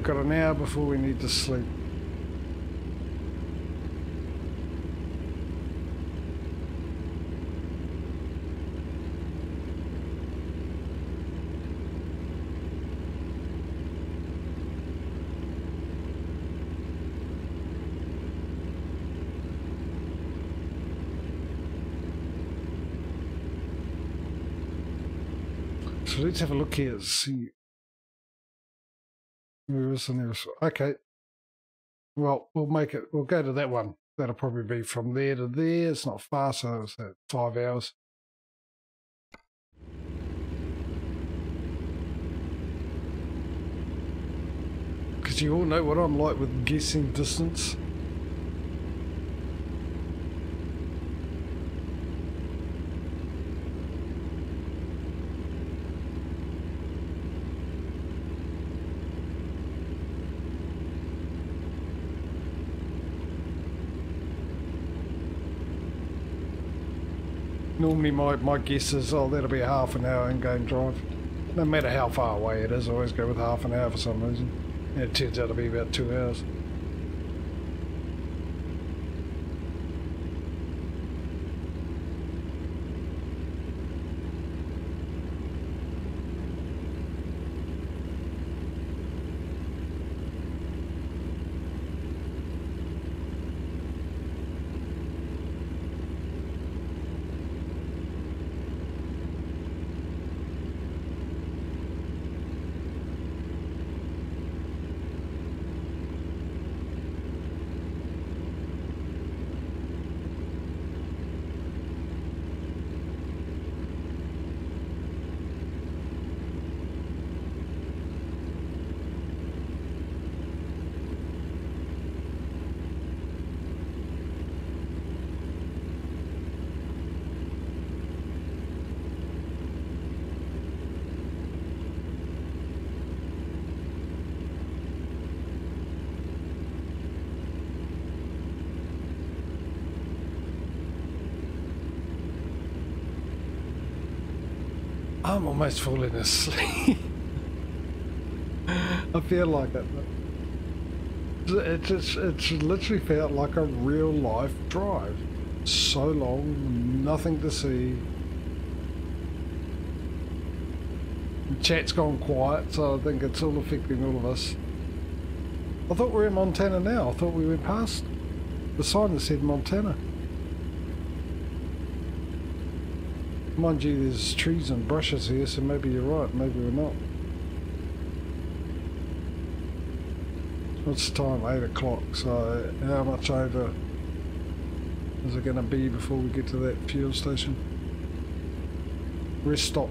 got an hour before we need to sleep. So let's have a look here, see. Where is the nearest? Okay. Well, we'll make it, we'll go to that one. That'll probably be from there to there. It's not far, so it's 5 hours. Because you all know what I'm like with guessing distance. Normally my guess is, oh, that'll be a half an hour in-game drive. No matter how far away it is, I always go with half an hour for some reason. And it turns out to be about 2 hours. I'm almost falling asleep. I feel like it. It's literally felt like a real life drive. So long, nothing to see. The chat's gone quiet, so I think it's all affecting all of us. I thought we were in Montana now. I thought we went past the sign that said Montana. Mind you, there's trees and brushes here, so maybe you're right, maybe we're not. What's the time? 8 o'clock, so how much over is it going to be before we get to that fuel station? Rest stop.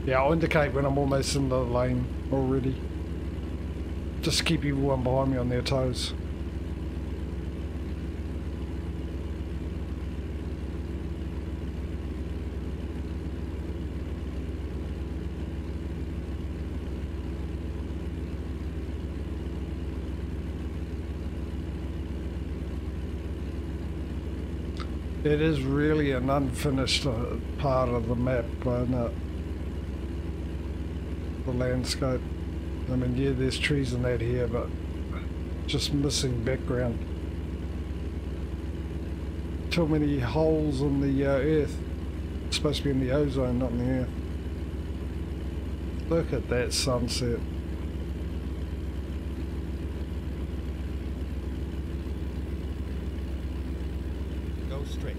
Yeah, I'll indicate when I'm almost in the lane already. Just to keep everyone behind me on their toes. It is really an unfinished part of the map, isn't it? The landscape. I mean, yeah, there's trees and that here, but just missing background. Too many holes in the earth. It's supposed to be in the ozone, not in the earth. Look at that sunset. Straight.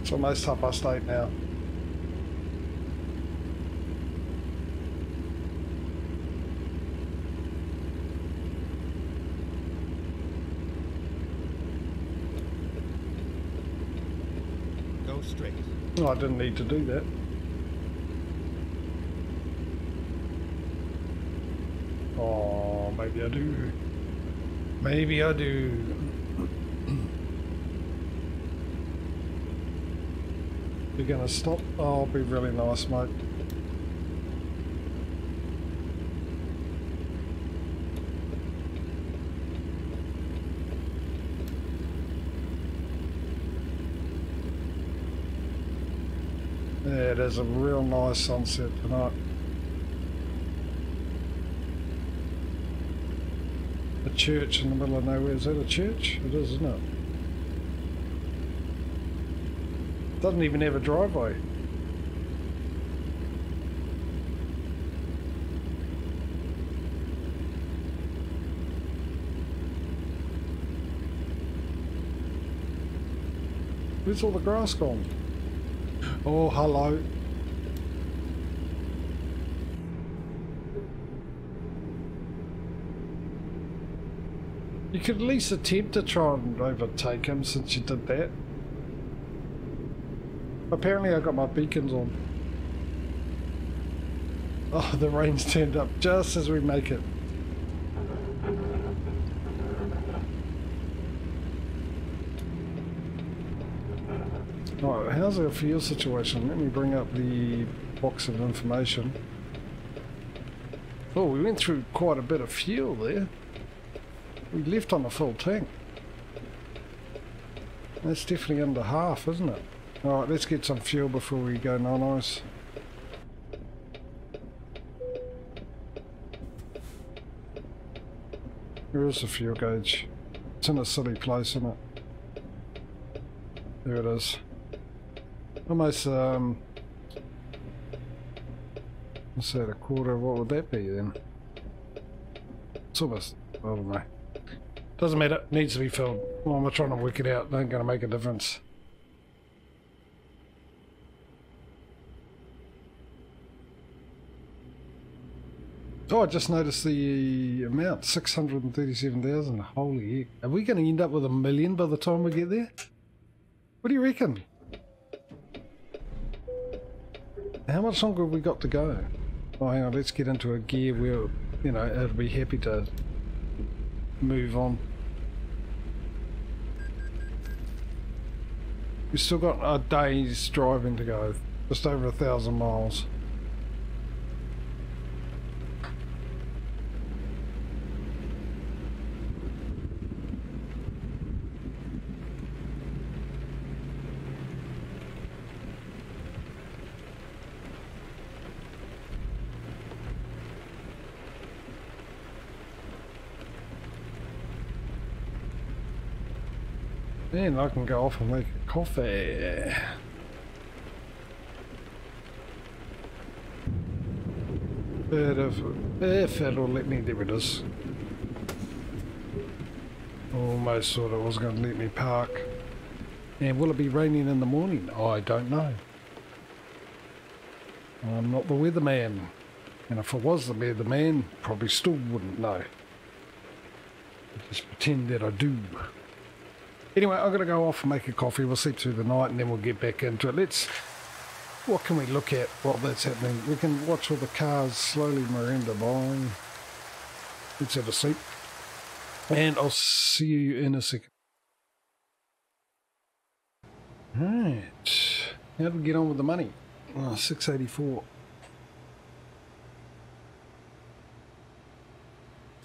It's almost 8:30 now. Go straight. Oh, I didn't need to do that. Oh, maybe I do. Maybe I do. You're gonna stop? Oh, I'll be really nice, mate. Yeah, it is a real nice sunset tonight. A church in the middle of nowhere. Is that a church? It is, isn't it? Doesn't even have a driveway. Where's all the grass gone? Oh, hello. You could at least attempt to try and overtake him since you did that. Apparently I got my beacons on. Oh, the rain's turned up just as we make it. Alright, how's our fuel situation? Let me bring up the box of information. Oh, we went through quite a bit of fuel there. We left on a full tank. That's definitely under half, isn't it? Alright, let's get some fuel before we go non-ice. Where is the fuel gauge? It's in a silly place, isn't it? There it is. Almost, let's say a quarter, what would that be then? It's almost, I don't know. Doesn't matter, it needs to be filled. Well, I'm trying to work it out, it ain't going to make a difference. Oh, I just noticed the amount, 637,000. Holy heck. Are we going to end up with 1 million by the time we get there? What do you reckon? How much longer have we got to go? Oh, hang on, let's get into a gear where, you know, it'll be happy to move on. We've still got a day's driving to go, just over 1,000 miles. Then I can go off and make a coffee. But if it'll let me, there it is. Almost thought it was going to let me park. And will it be raining in the morning? I don't know. I'm not the weatherman. And if I was the weatherman, probably still wouldn't know. I just pretend that I do. Anyway, I'm going to go off and make a coffee. We'll sleep through the night and then we'll get back into it. What can we look at while that's happening? We can watch all the cars slowly Miranda by. Let's have a sleep. And I'll see you in a second. Right. How did we get on with the money? Oh, 684.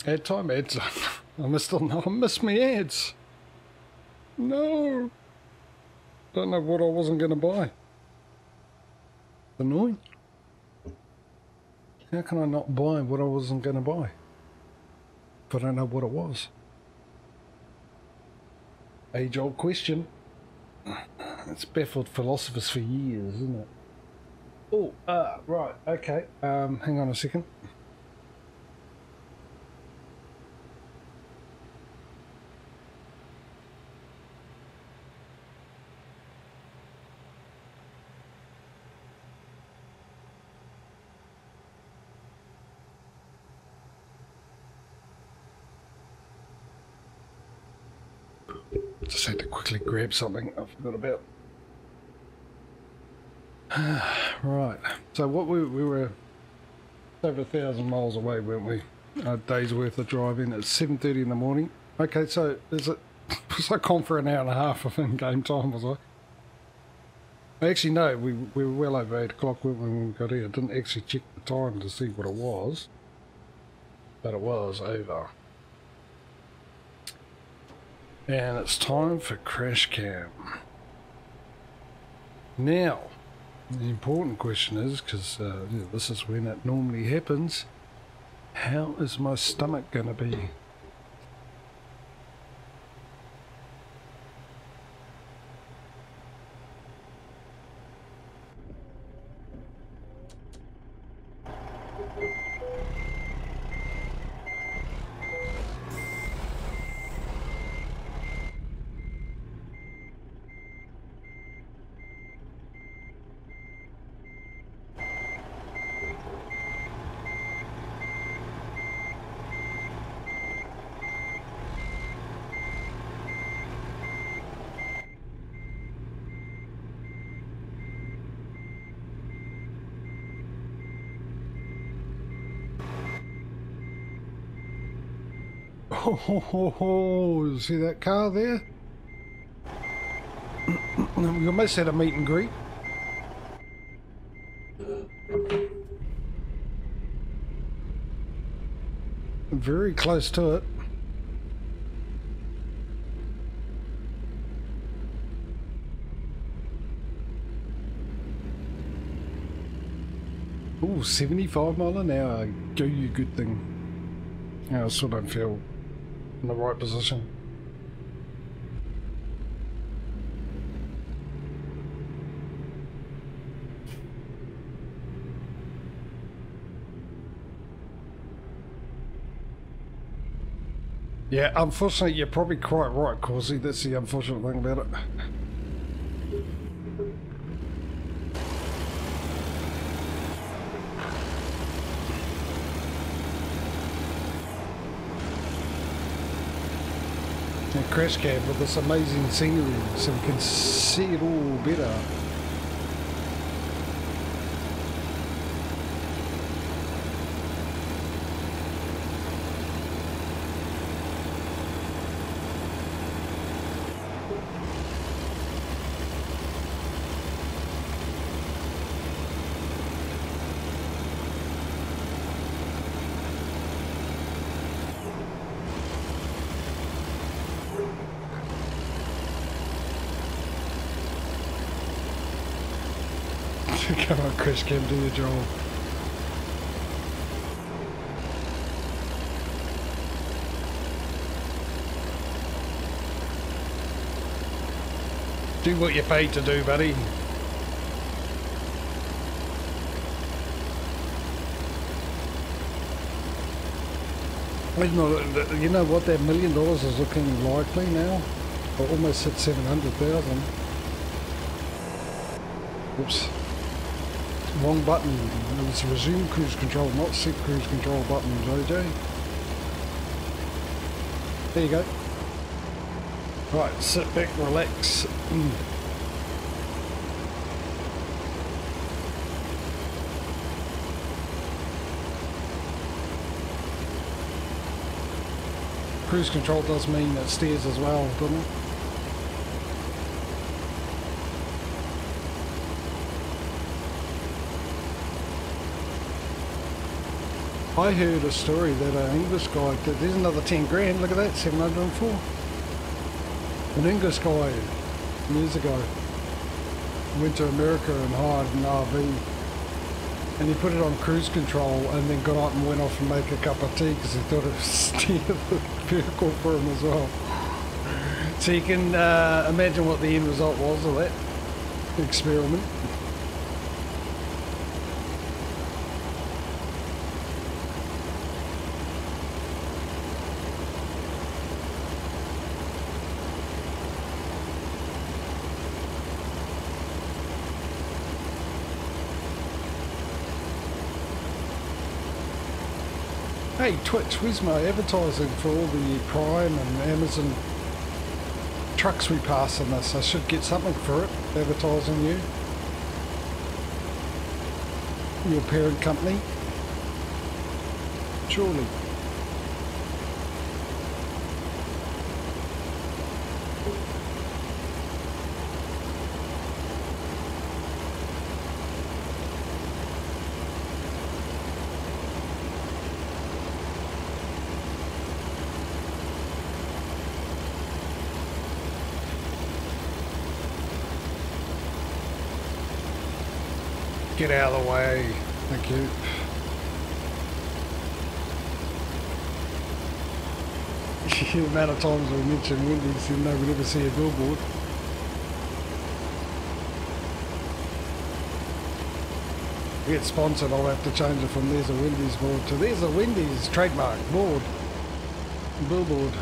Ad time ads. I missed my ads. No. Don't know what I wasn't going to buy. Annoying. How can I not buy what I wasn't going to buy? If I don't know what it was. Age-old question. It's baffled philosophers for years, isn't it? Oh, right, okay. Hang on a second. Just had to quickly grab something I forgot about. Right, so what we were over 1,000 miles away, weren't we? A day's worth of driving at 7:30 in the morning. Okay, so was I gone for an hour and a half of in-game time, was I? Actually, no, we were well over 8 o'clock when we got here. I didn't actually check the time to see what it was, but it was over. And it's time for crash cam. Now, The important question is, because this is when it normally happens, how is my stomach going to be? Oh, see that car there? We almost had a meet and greet. Very close to it. Oh, 75 mile an hour. Go, you good thing. I still don't feel in the right position. Yeah, unfortunately, you're probably quite right, Causey. That's the unfortunate thing about it. A crash cab with this amazing scenery, so we can see it all better. Come on, Chris, can do your job. Do what you're paid to do, buddy. You know what, that $1 million is looking likely now? Or almost hit 700,000. Oops. Wrong button. It's resume cruise control, not set cruise control button, JJ. There you go. Right, sit back, relax. Cruise control does mean it steers as well, doesn't it? I heard a story that an English guy did. There's another 10 grand. Look at that, 704. An English guy years ago went to America and hired an RV, and he put it on cruise control and then got out and went off and make a cup of tea because he thought it would steer the vehicle for him as well. So you can imagine what the end result was of that experiment. Hey Twitch, where's my advertising for all the Prime and Amazon trucks we pass in this? I should get something for it, advertising you. Your parent company. Surely. Get out of the way. Thank you. The amount of times we mention Wendy's even though we never see a billboard. We get sponsored, I'll have to change it from there's a Wendy's board to there's a Wendy's trademark board. Billboard.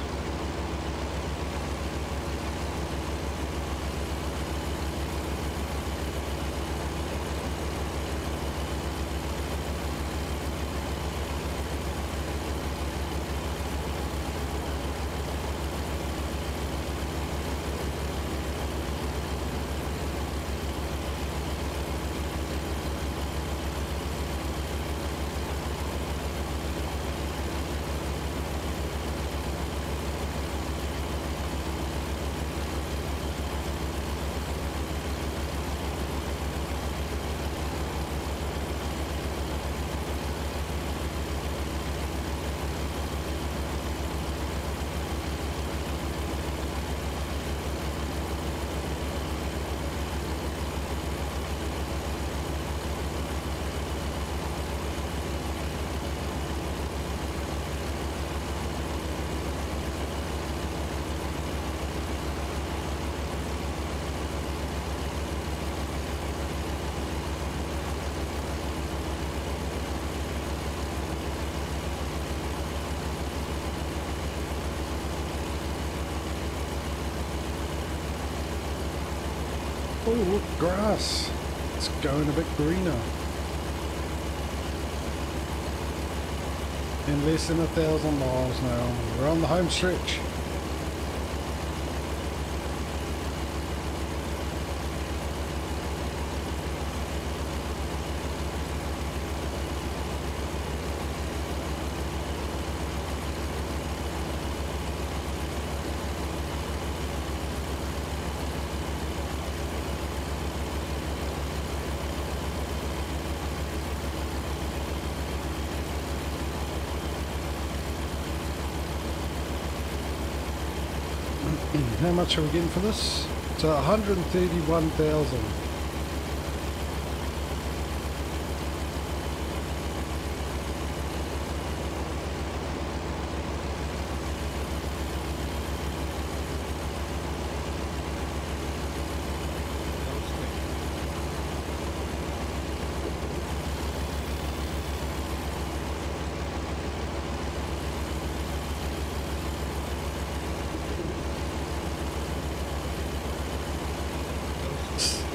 Oh, look, grass. It's going a bit greener. In less than 1,000 miles now. We're on the home stretch. How much are we getting for this? It's 131,000.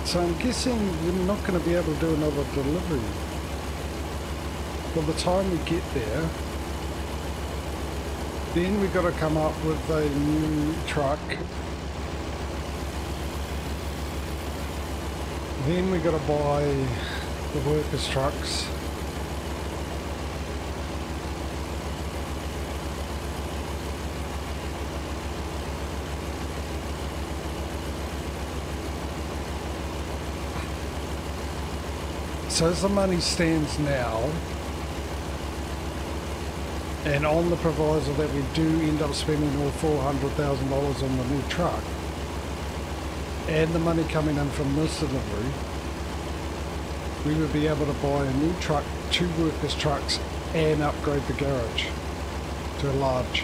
So I'm guessing we're not going to be able to do another delivery. By the time we get there, then we've got to come up with a new truck. Then we've got to buy the workers' trucks. So as the money stands now, and on the proviso that we do end up spending all $400,000 on the new truck, and the money coming in from this delivery, we would be able to buy a new truck, 2 workers' trucks, and upgrade the garage to a large.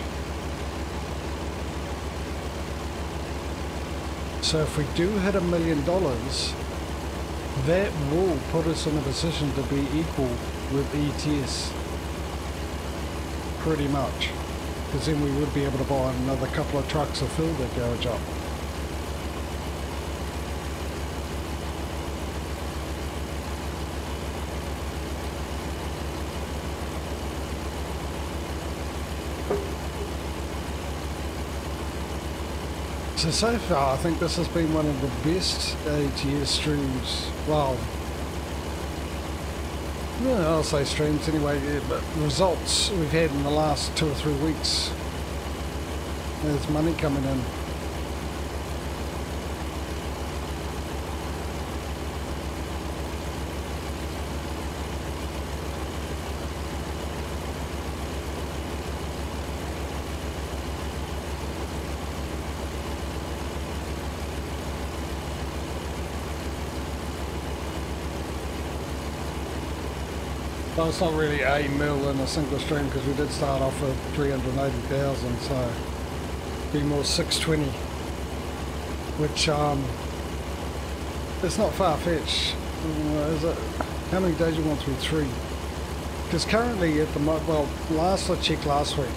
So if we do hit $1 million, that will put us in a position to be equal with ATS, pretty much, because then we would be able to buy another couple of trucks to fill that garage up. So far I think this has been one of the best ATS streams. Well, I'll say streams anyway, yeah, but results we've had in the last 2 or 3 weeks. There's money coming in. Well, it's not really a mil in a single stream because we did start off with 380,000, so be more 620, which it's not far-fetched. Is it? How many days you want through? 3? Because currently at the moment, well, last I checked last week,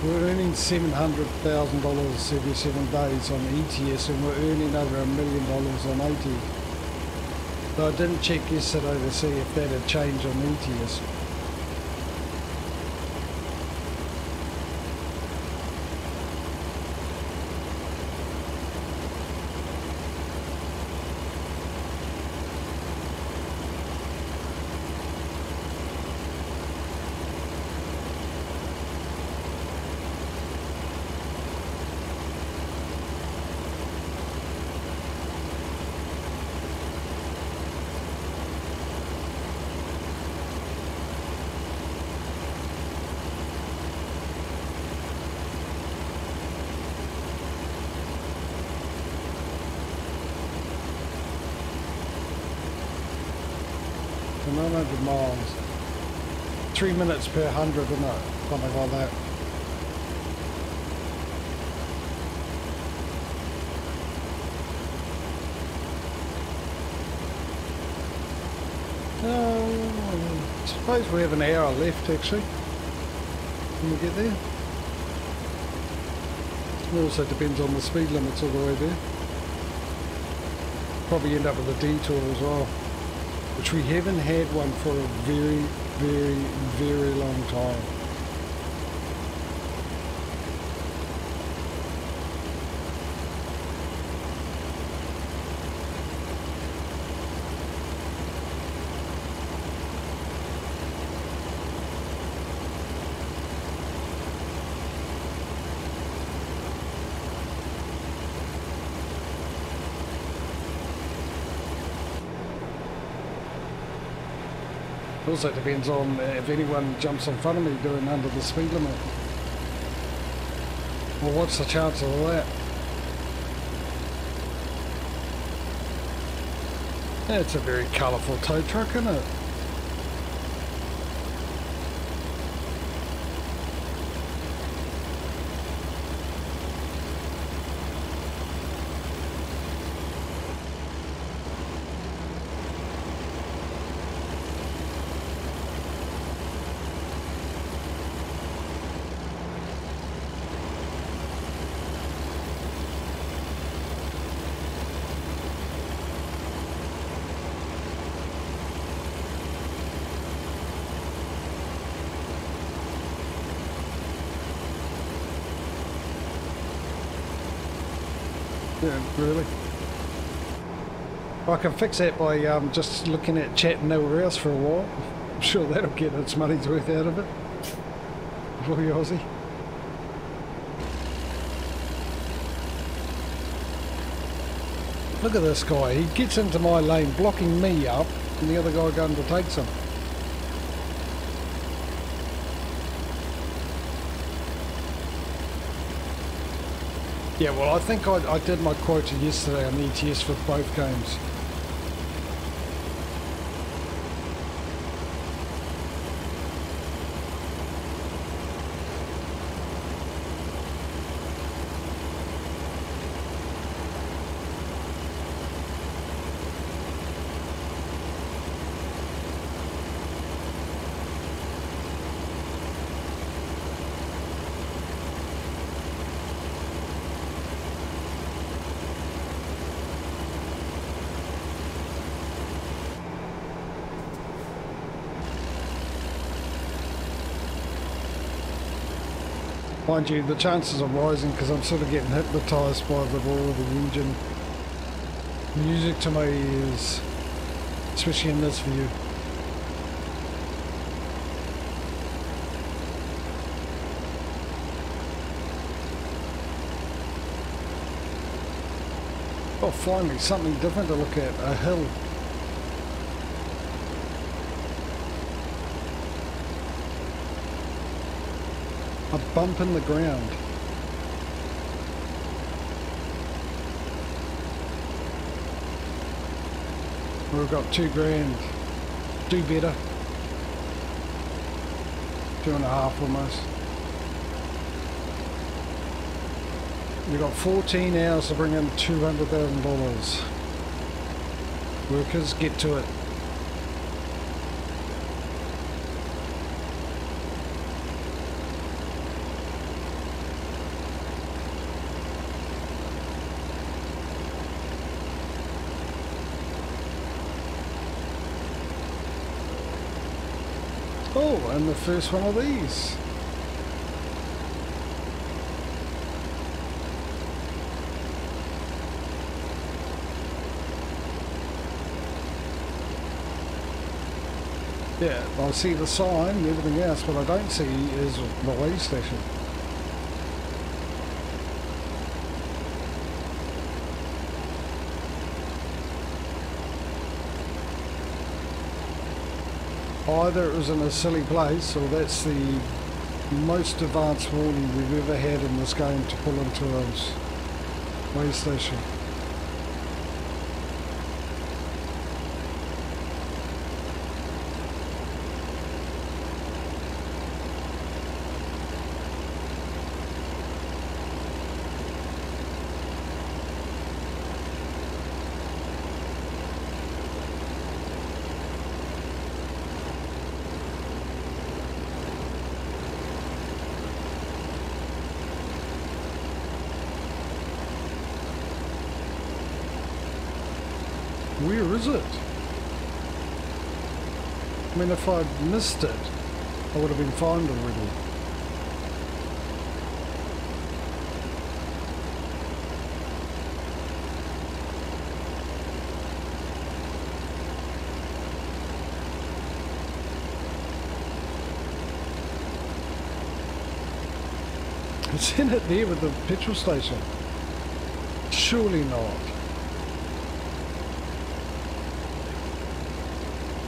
we're earning $700,000 every 7 days on ETS, and we're earning over $1 million on ATS. So I didn't check yesterday to see if that had changed on ETS. So 900 miles, 3 minutes per 100, isn't it? Something like that. I suppose we have an hour left actually when we get there. It also depends on the speed limits all the way there. Probably end up with a detour as well, which we haven't had one for a very, very, very long time. It also depends on if anyone jumps in front of me doing under the speed limit. Well, what's the chance of that? Yeah, it's a very colourful tow truck, isn't it? Yeah, really. I can fix that by just looking at chat and nowhere else for a while. I'm sure that'll get its money's worth out of it for you, Aussie. Look at this guy. He gets into my lane, blocking me up, and the other guy going to take some. Yeah, well, I think I did my quota yesterday on ETS for both games. Mind you, the chances are rising because I'm sort of getting hypnotised by the roar of the engine. Music to my ears, especially in this view. Oh, finally, something different to look at, a hill. A bump in the ground. We've got $2 grand. do better. 2.5 almost. We got 14 hours to bring in $200,000. Workers, get to it. Oh, and the first one of these. Yeah, I see the sign and everything else, but I don't see is the way station. Either it was in a silly place, or that's the most advanced warning we've ever had in this game to pull into a way station. Where is it? I mean, if I'd missed it, I would have been fined already. It's in it there with the petrol station. Surely not.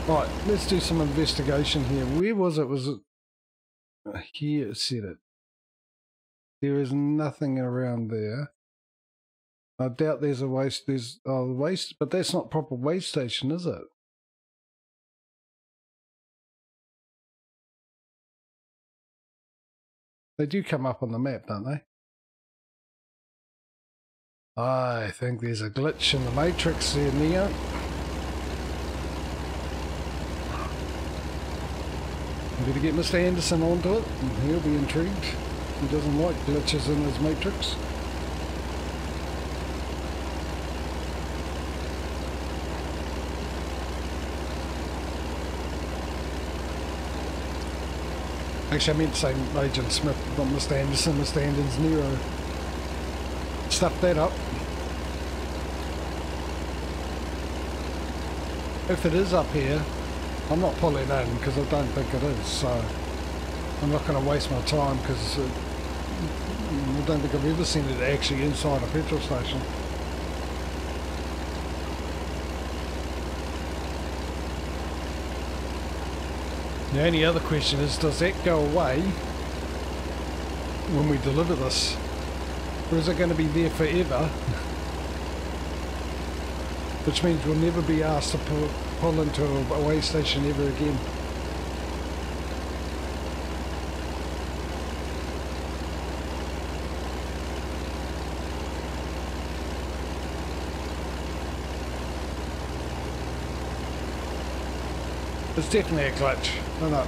Right, let's do some investigation here. Where was it? Was it here? It said it. There is nothing around there. I doubt there's a waste. There's waste, but that's not proper waste station, is it? They do come up on the map, don't they? I think there's a glitch in the matrix there, Neo. I'm going to get Mr. Anderson onto it, and he'll be intrigued. He doesn't like glitches in his matrix. Actually, I meant to say Agent Smith, not Mr. Anderson. Mr. Anderson's Nero. Stuff that up. If it is up here, I'm not pulling in because I don't think it is, so I'm not going to waste my time because I don't think I've ever seen it actually inside a petrol station. The only other question is, does that go away when we deliver this? Or is it going to be there forever? Which means we'll never be asked to pull into a way station ever again. It's definitely a glitch. No.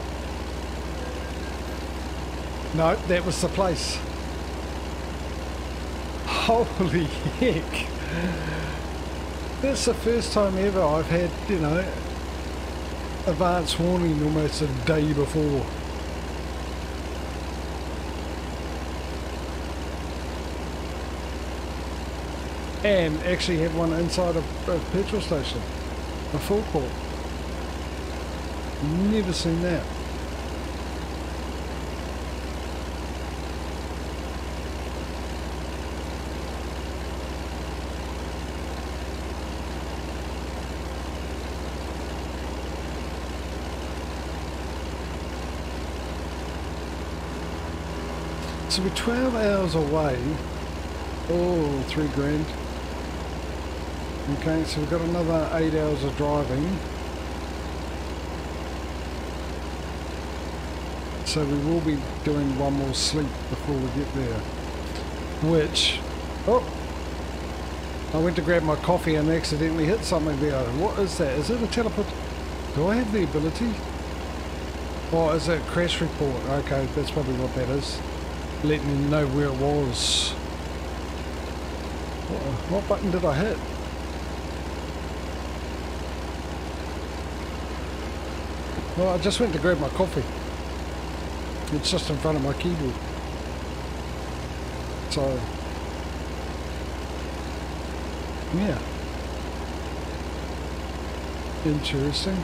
No, that was the place. Holy heck. That's the first time ever I've had, you know, advance warning almost a day before. And actually have one inside a petrol station. A forecourt. Never seen that. So we're 12 hours away. Oh, $3 grand. Okay, so we've got another 8 hours of driving. So we will be doing one more sleep before we get there. Which, oh, I went to grab my coffee and accidentally hit something there. What is that? Is it a teleport? Do I have the ability? Oh, is it crash report? Okay, that's probably what that is. Letting me know where it was. What button did I hit? Well, I just went to grab my coffee. It's just in front of my keyboard. So, yeah. Interesting.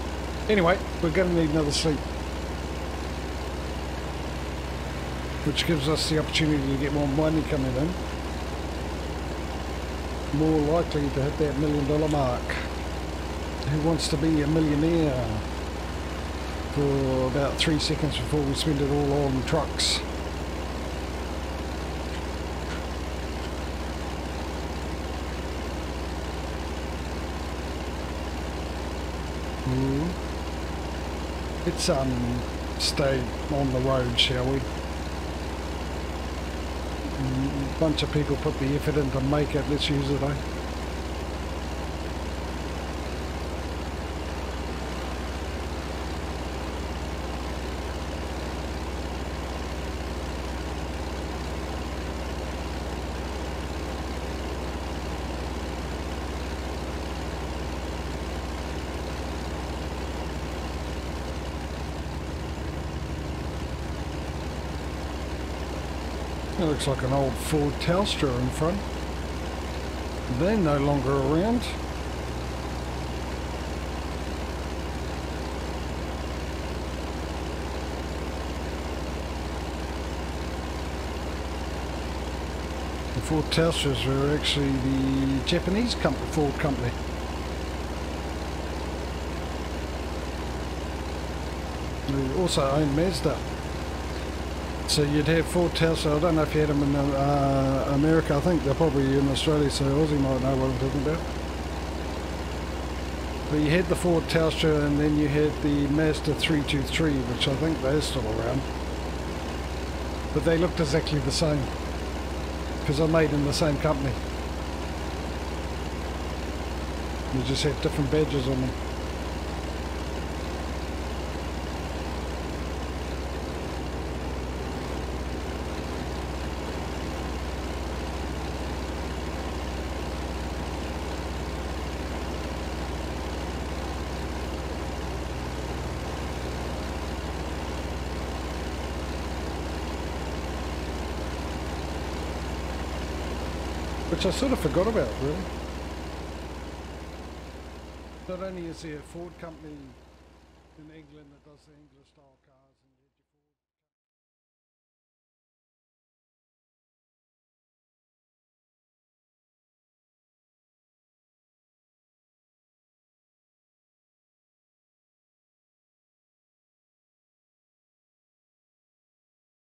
Anyway, we're going to need another sleep. Which gives us the opportunity to get more money coming in. More likely to hit that $1 million mark. Who wants to be a millionaire? For about 3 seconds before we spend it all on trucks. Let's stay on the road, shall we? A bunch of people put the effort in to make it. Let's use it, eh? It looks like an old Ford Telstra in front. They're no longer around. The Ford Telstras were actually the Japanese Ford company. They also owned Mazda. So you'd have Ford Telstra. I don't know if you had them in America. I think they're probably in Australia, so Aussie might know what I'm talking about. But you had the Ford Telstra, and then you had the Mazda 323, which I think they're still around. But they looked exactly the same, because they're made in the same company. You just had different badges on them. Which I sort of forgot about, really. Not only is there a Ford company in England that does the English style